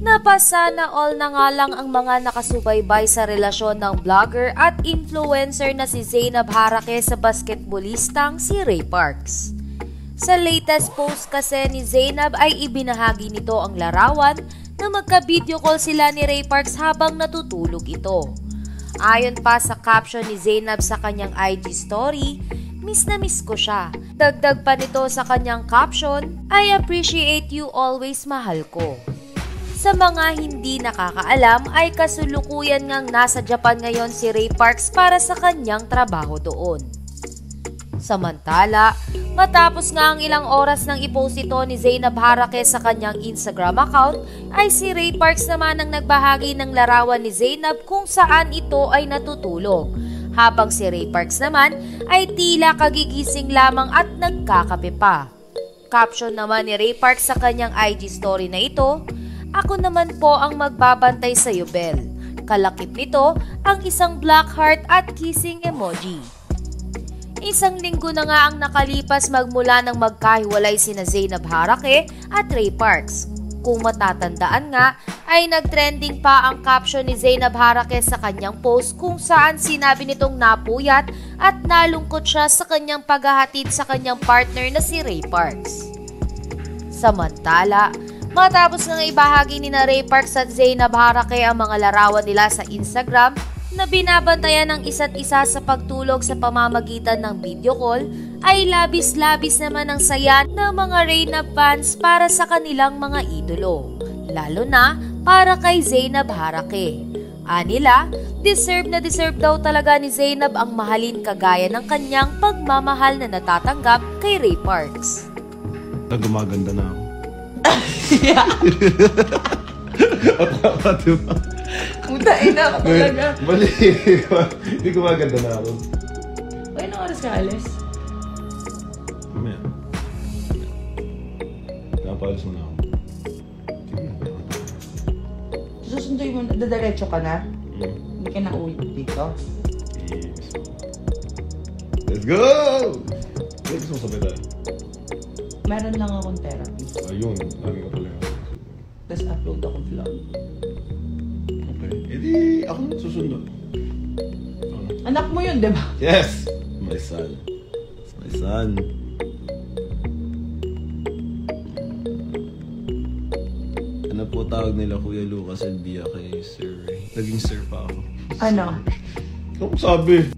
Napasana all na nga lang ang mga nakasubaybay sa relasyon ng vlogger at influencer na si Zainab Harake sa basketballistang si Ray Parks. Sa latest post kasi ni Zainab ay ibinahagi nito ang larawan na magka-video call sila ni Ray Parks habang natutulog ito. Ayon pa sa caption ni Zainab sa kanyang IG story, "Miss na miss ko siya." Dagdag pa nito sa kanyang caption, "I appreciate you always, mahal ko." Sa mga hindi nakakaalam ay kasulukuyan ngang nasa Japan ngayon si Ray Parks para sa kanyang trabaho doon. Samantala, matapos nga ang ilang oras nang i-post ito ni Zainab Harake sa kanyang Instagram account, ay si Ray Parks naman ang nagbahagi ng larawan ni Zainab kung saan ito ay natutulog. Habang si Ray Parks naman ay tila kagigising lamang at nagkakape pa. Caption naman ni Ray Parks sa kanyang IG story na ito, "Ako naman po ang magbabantay sa iyo, Bel." Kalakip nito ang isang black heart at kissing emoji. Isang linggo na nga ang nakalipas magmula nang magkahiwalay sina Zainab Harake at Ray Parks. Kung matatandaan nga, ay nagtrending pa ang caption ni Zainab Harake sa kanyang post kung saan sinabi nitong napuyat at nalungkot siya sa kanyang paghahatid sa kanyang partner na si Ray Parks. Samantala, matapos nga ibahagi ni na Ray Parks at Zainab Harake ang mga larawan nila sa Instagram na binabantayan ng isa't isa sa pagtulog sa pamamagitan ng video call, ay labis-labis naman ang saya ng mga Zainab fans para sa kanilang mga idolo, lalo na para kay Zainab Harake. Anila, deserve na deserve daw talaga ni Zainab ang mahalin kagaya ng kanyang pagmamahal na natatanggap kay Ray Parks. Gumaganda na ako. Mutain na ako talaga. Mali. Hindi gumaganda na ako. Uy, anong oras ka alis? Mamaya. Napalis mo na ako. Susunduin mo, dadiretso ka na? Hindi ka na uwi dito? Yes. Let's go! Gusto mo sabay tayo? Meron lang akong therapy. Ayun, lagi ka pala. Tapos upload ako vlog. Okay. E di, ako na susunod. Anak mo yun, di ba? Yes! My son. It's my son. Ano po tawag nila Kuya Lucas and Bia kay Sir Ray? Naging sir pa ako. Ano? Ano sabi?